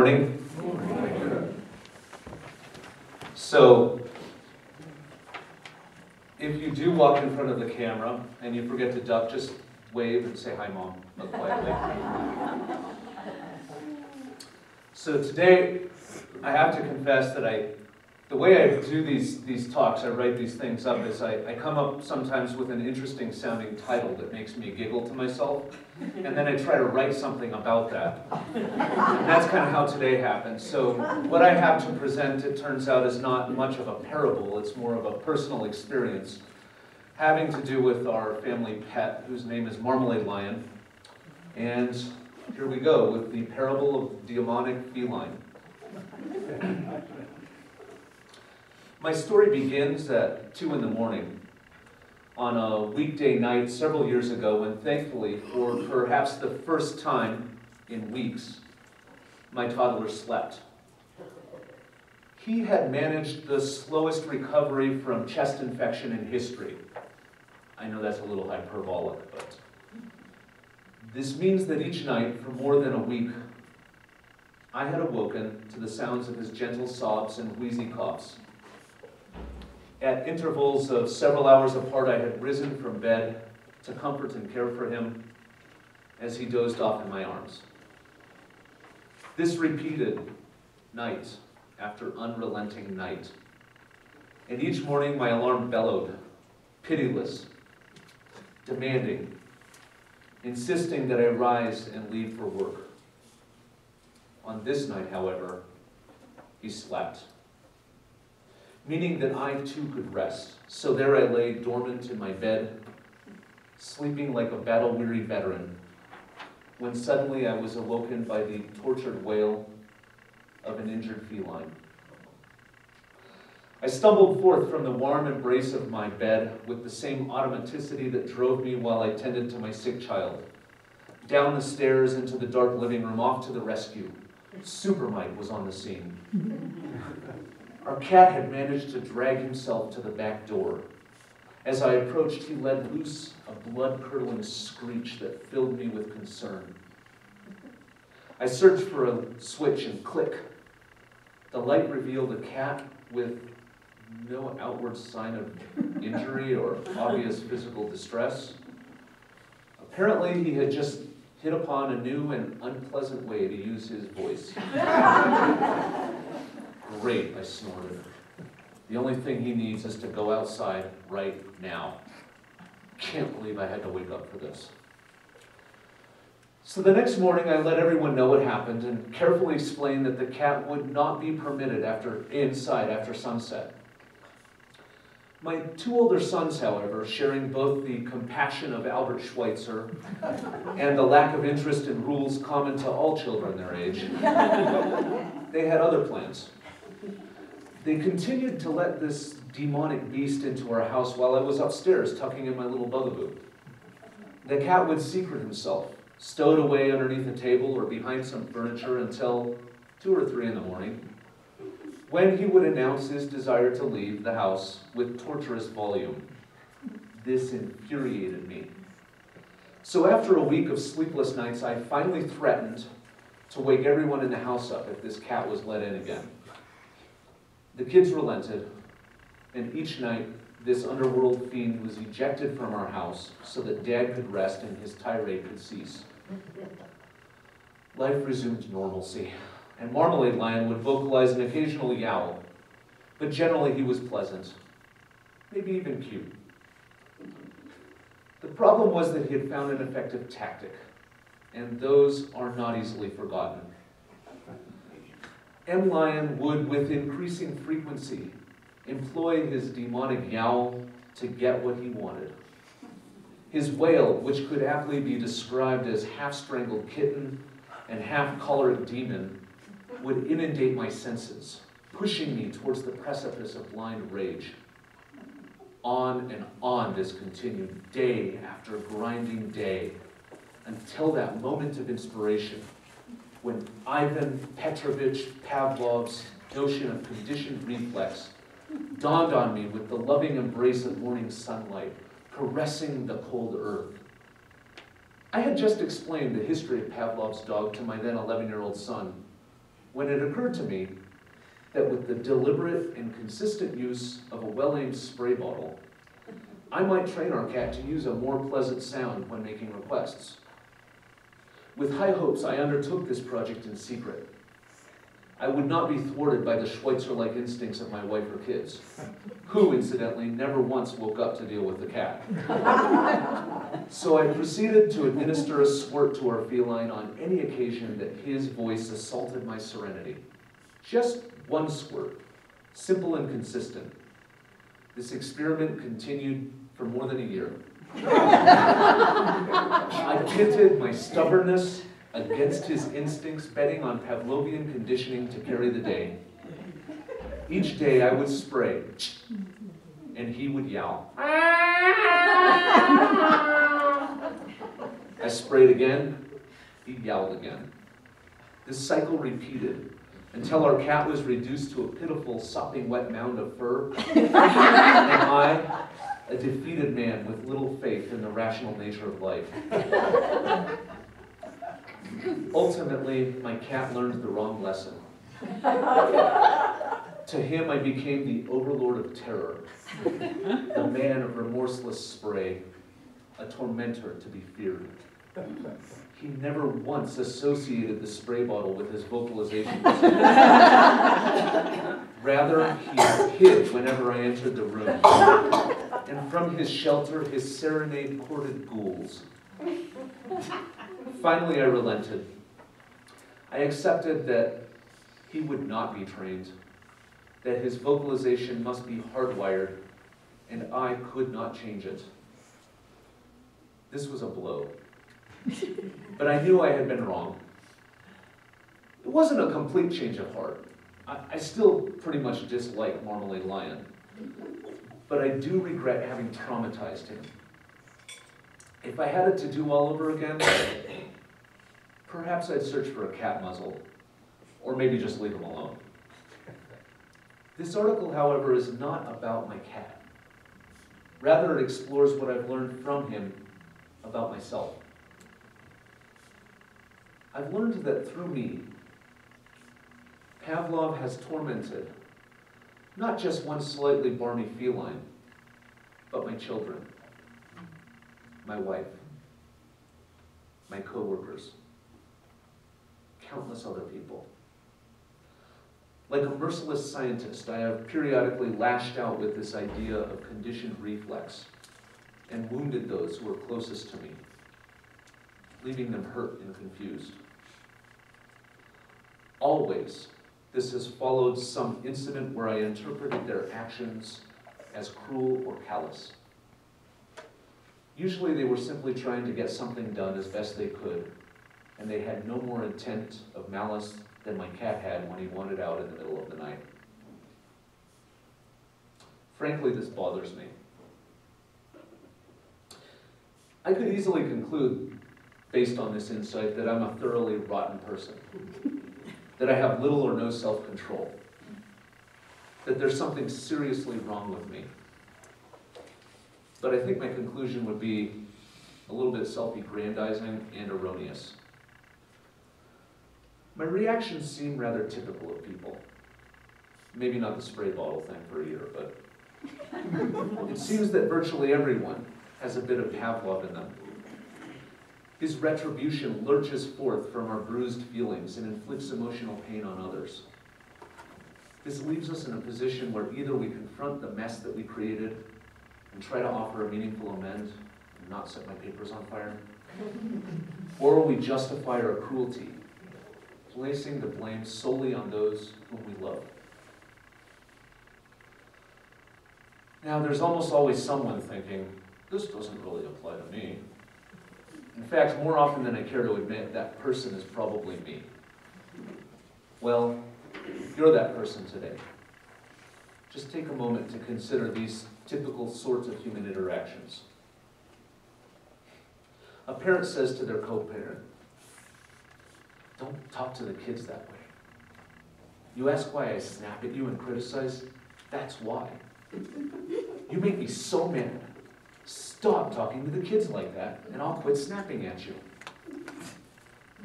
morning. So, if you do walk in front of the camera and you forget to duck, just wave and say, "Hi, Mom," look quietly. So today, I have to confess that the way I do these talks, I write these things up, is I come up sometimes with an interesting sounding title that makes me giggle to myself, and then I try to write something about that. And that's kind of how today happened. So what I have to present, it turns out, is not much of a parable, it's more of a personal experience, having to do with our family pet, whose name is Marmalade Lion. And here we go with the parable of demonic feline. My story begins at 2 in the morning on a weekday night several years ago when, thankfully, for perhaps the first time in weeks, my toddler slept. He had managed the slowest recovery from chest infection in history. I know that's a little hyperbolic, but this means that each night for more than a week, I had awoken to the sounds of his gentle sobs and wheezy coughs. At intervals of several hours apart, I had risen from bed to comfort and care for him as he dozed off in my arms. This repeated night after unrelenting night. And each morning my alarm bellowed, pitiless, demanding, insisting that I rise and leave for work. On this night, however, he slept, meaning that I too could rest. So there I lay dormant in my bed, sleeping like a battle-weary veteran, when suddenly I was awoken by the tortured wail of an injured feline. I stumbled forth from the warm embrace of my bed with the same automaticity that drove me while I tended to my sick child. Down the stairs into the dark living room, off to the rescue. Super Mike was on the scene. Our cat had managed to drag himself to the back door. As I approached, he let loose a blood-curdling screech that filled me with concern. I searched for a switch and click. The light revealed a cat with no outward sign of injury or obvious physical distress. Apparently, he had just hit upon a new and unpleasant way to use his voice. Great, I snorted. The only thing he needs is to go outside right now. Can't believe I had to wake up for this. So the next morning I let everyone know what happened and carefully explained that the cat would not be permitted inside after sunset. My 2 older sons, however, sharing both the compassion of Albert Schweitzer and the lack of interest in rules common to all children their age, they had other plans. They continued to let this demonic beast into our house while I was upstairs tucking in my little bugaboo. The cat would secret himself, stowed away underneath a table or behind some furniture until 2 or 3 in the morning, when he would announce his desire to leave the house with torturous volume. This infuriated me. So after a week of sleepless nights, I finally threatened to wake everyone in the house up if this cat was let in again. The kids relented, and each night this underworld fiend was ejected from our house so that Dad could rest and his tirade could cease. Life resumed normalcy, and Marmalade Lion would vocalize an occasional yowl, but generally he was pleasant, maybe even cute. The problem was that he had found an effective tactic, and those are not easily forgotten. M. Lion would, with increasing frequency, employ his demonic yowl to get what he wanted. His wail, which could aptly be described as half-strangled kitten and half-choleric demon, would inundate my senses, pushing me towards the precipice of blind rage. On and on this continued, day after grinding day, until that moment of inspiration, when Ivan Petrovich Pavlov's notion of conditioned reflex dawned on me with the loving embrace of morning sunlight, caressing the cold earth. I had just explained the history of Pavlov's dog to my then 11-year-old son, when it occurred to me that with the deliberate and consistent use of a well-aimed spray bottle, I might train our cat to use a more pleasant sound when making requests. With high hopes, I undertook this project in secret. I would not be thwarted by the Schweitzer-like instincts of my wife or kids, who, incidentally, never once woke up to deal with the cat. So I proceeded to administer a squirt to our feline on any occasion that his voice assaulted my serenity. Just one squirt, simple and consistent. This experiment continued for more than a year. I pitted my stubbornness against his instincts, betting on Pavlovian conditioning to carry the day. Each day I would spray, and he would yowl. I sprayed again, he yowled again. This cycle repeated until our cat was reduced to a pitiful, sopping wet mound of fur, and I, a defeated man with little faith in the rational nature of life. Ultimately, my cat learned the wrong lesson. To him, I became the overlord of terror, the man of remorseless spray, a tormentor to be feared. He never once associated the spray bottle with his vocalizations. Rather, he hid whenever I entered the room, and from his shelter, his serenade courted ghouls. Finally, I relented. I accepted that he would not be trained, that his vocalization must be hardwired, and I could not change it. This was a blow. But I knew I had been wrong. It wasn't a complete change of heart. I still pretty much dislike Marmalade Lion, but I do regret having traumatized him. If I had it to do all over again, perhaps I'd search for a cat muzzle, or maybe just leave him alone. This article, however, is not about my cat. Rather, it explores what I've learned from him about myself. I've learned that through me, Pavlov has tormented not just one slightly barmy feline, but my children, my wife, my co-workers, countless other people. Like a merciless scientist, I have periodically lashed out with this idea of conditioned reflex and wounded those who are closest to me, leaving them hurt and confused. Always, this has followed some incident where I interpreted their actions as cruel or callous. Usually they were simply trying to get something done as best they could, and they had no more intent of malice than my cat had when he wandered out in the middle of the night. Frankly, this bothers me. I could easily conclude, based on this insight, that I'm a thoroughly rotten person, that I have little or no self-control, that there's something seriously wrong with me. But I think my conclusion would be a little bit self-aggrandizing and erroneous. My reactions seem rather typical of people. Maybe not the spray bottle thing for a year, but it seems that virtually everyone has a bit of Pavlov in them. His retribution lurches forth from our bruised feelings and inflicts emotional pain on others. This leaves us in a position where either we confront the mess that we created and try to offer a meaningful amend and not set my papers on fire, or we justify our cruelty, placing the blame solely on those whom we love. Now, there's almost always someone thinking, this doesn't really apply to me. In fact, more often than I care to admit, that person is probably me. Well, you're that person today. Just take a moment to consider these typical sorts of human interactions. A parent says to their co-parent, don't talk to the kids that way. You ask why I snap at you and criticize? That's why. You make me so mad. Stop talking to the kids like that, and I'll quit snapping at you.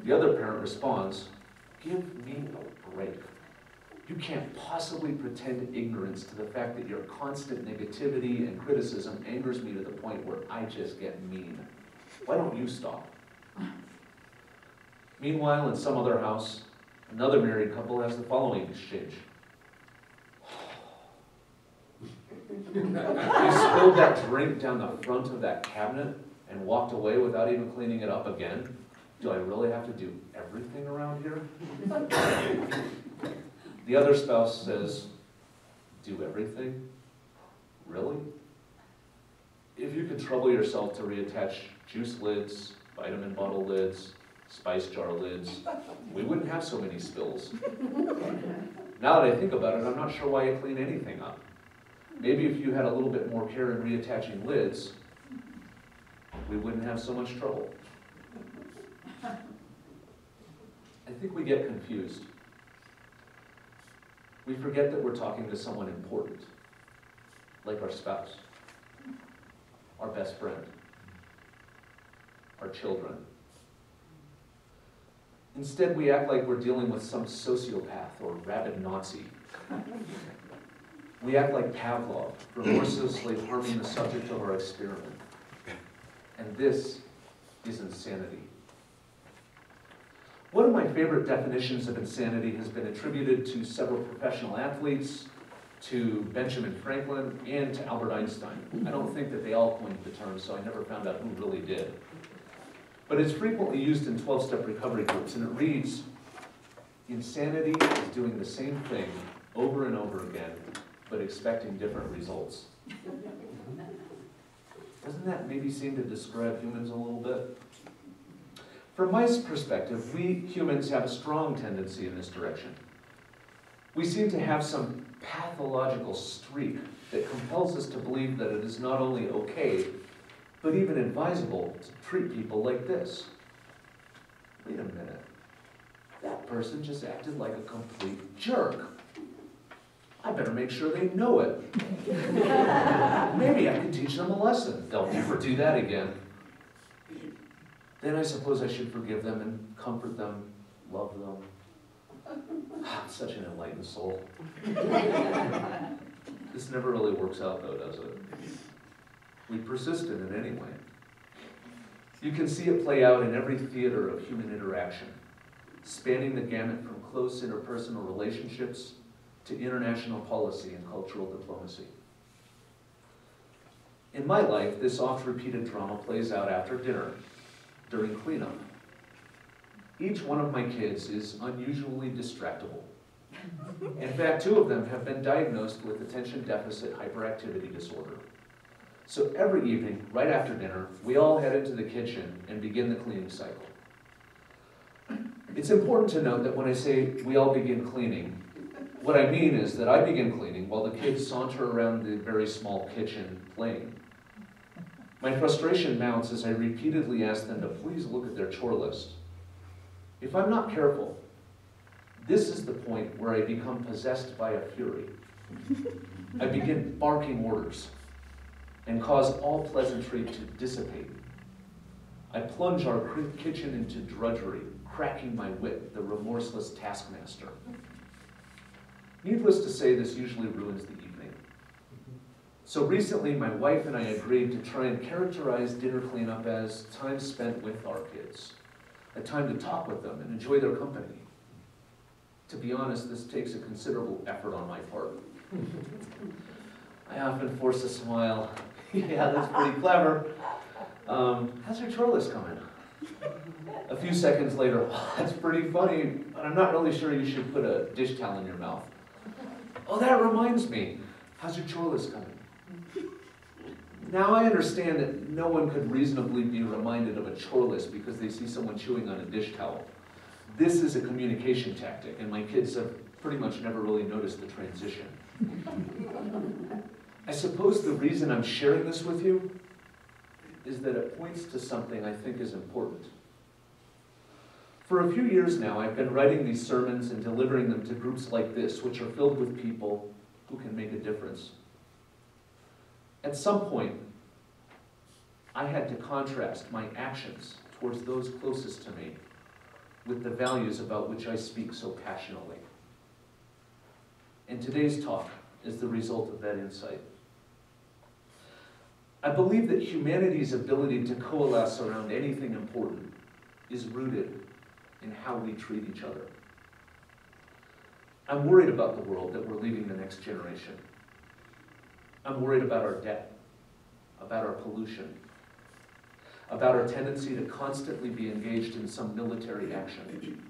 The other parent responds, give me a break. You can't possibly pretend ignorance to the fact that your constant negativity and criticism angers me to the point where I just get mean. Why don't you stop? Meanwhile, in some other house, another married couple has the following exchange. You spilled that drink down the front of that cabinet and walked away without even cleaning it up again? Do I really have to do everything around here? The other spouse says, do everything? Really? If you could trouble yourself to reattach juice lids, vitamin bottle lids, spice jar lids, we wouldn't have so many spills. Now that I think about it, I'm not sure why I clean anything up. Maybe if you had a little bit more care in reattaching lids, we wouldn't have so much trouble. I think we get confused. We forget that we're talking to someone important, like our spouse, our best friend, our children. Instead, we act like we're dealing with some sociopath or rabid Nazi. We act like Pavlov, remorselessly harming the subject of our experiment. And this is insanity. One of my favorite definitions of insanity has been attributed to several professional athletes, to Benjamin Franklin, and to Albert Einstein. I don't think that they all coined the term, so I never found out who really did. But it's frequently used in 12-step recovery groups, and it reads, insanity is doing the same thing over and over again, but expecting different results. Doesn't that maybe seem to describe humans a little bit? From my perspective, we humans have a strong tendency in this direction. We seem to have some pathological streak that compels us to believe that it is not only okay, but even advisable to treat people like this. Wait a minute. That person just acted like a complete jerk. I better make sure they know it. Maybe I can teach them a lesson. They'll never do that again. Then I suppose I should forgive them and comfort them, love them. I'm such an enlightened soul. This never really works out though, does it? We persist in it anyway. You can see it play out in every theater of human interaction, spanning the gamut from close interpersonal relationships to international policy and cultural diplomacy. In my life, this oft-repeated drama plays out after dinner, during cleanup. Each one of my kids is unusually distractible. In fact, 2 of them have been diagnosed with attention deficit hyperactivity disorder. So every evening, right after dinner, we all head into the kitchen and begin the cleaning cycle. It's important to note that when I say we all begin cleaning, what I mean is that I begin cleaning while the kids saunter around the very small kitchen playing. My frustration mounts as I repeatedly ask them to please look at their chore list. If I'm not careful, this is the point where I become possessed by a fury. I begin barking orders and cause all pleasantry to dissipate. I plunge our kitchen into drudgery, cracking my whip, the remorseless taskmaster. Needless to say, this usually ruins the evening. So recently, my wife and I agreed to try and characterize dinner cleanup as time spent with our kids, a time to talk with them and enjoy their company. To be honest, this takes a considerable effort on my part. I often force a smile. Yeah, that's pretty clever. How's your chore list coming? A few seconds later, oh, that's pretty funny, but I'm not really sure you should put a dish towel in your mouth. Oh, that reminds me. How's your chore list coming? Now I understand that no one could reasonably be reminded of a chore list because they see someone chewing on a dish towel. This is a communication tactic, and my kids have pretty much never really noticed the transition. I suppose the reason I'm sharing this with you is that it points to something I think is important. For a few years now, I've been writing these sermons and delivering them to groups like this, which are filled with people who can make a difference. At some point, I had to contrast my actions towards those closest to me with the values about which I speak so passionately. And today's talk is the result of that insight. I believe that humanity's ability to coalesce around anything important is rooted in how we treat each other. I'm worried about the world that we're leaving the next generation. I'm worried about our debt, about our pollution, about our tendency to constantly be engaged in some military action.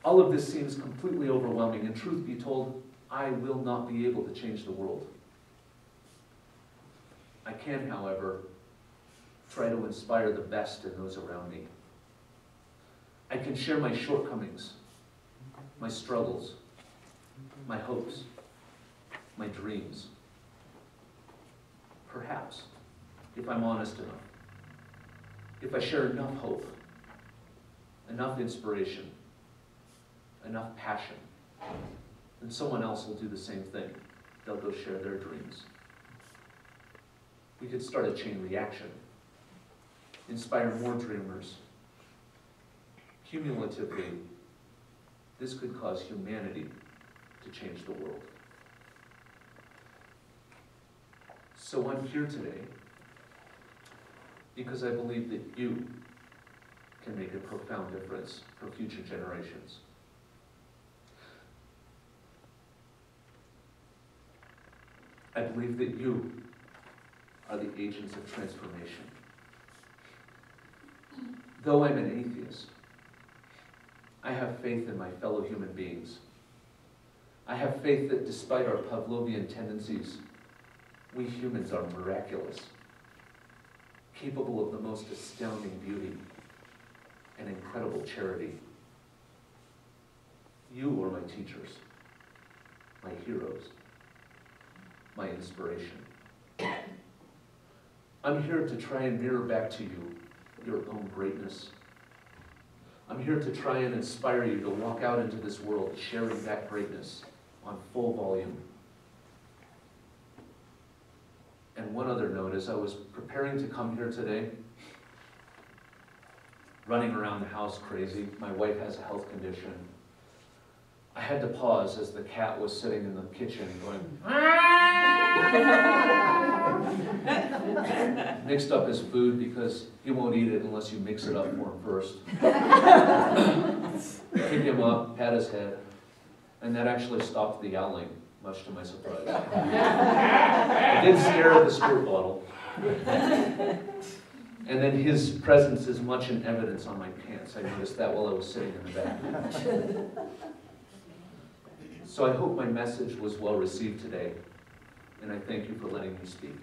All of this seems completely overwhelming, and truth be told, I will not be able to change the world. I can, however, try to inspire the best in those around me. I can share my shortcomings, my struggles, my hopes, my dreams. Perhaps, if I'm honest enough, if I share enough hope, enough inspiration, enough passion, then someone else will do the same thing. They'll go share their dreams. We could start a chain reaction, inspire more dreamers. Cumulatively, this could cause humanity to change the world. So I'm here today because I believe that you can make a profound difference for future generations. I believe that you are the agents of transformation. Though I'm an atheist, I have faith in my fellow human beings. I have faith that despite our Pavlovian tendencies, we humans are miraculous, capable of the most astounding beauty and incredible charity. You are my teachers, my heroes, my inspiration. I'm here to try and mirror back to you your own greatness. I'm here to try and inspire you to walk out into this world sharing that greatness on full volume. And one other note, as I was preparing to come here today, running around the house crazy, my wife has a health condition, I had to pause as the cat was sitting in the kitchen going, mixed up his food because he won't eat it unless you mix it up for him first. Pick him up, pat his head, and that actually stopped the yowling, much to my surprise. I did stare at the squirt bottle. And then his presence is much in evidence on my pants. I noticed that while I was sitting in the back. So I hope my message was well received today, and I thank you for letting me speak.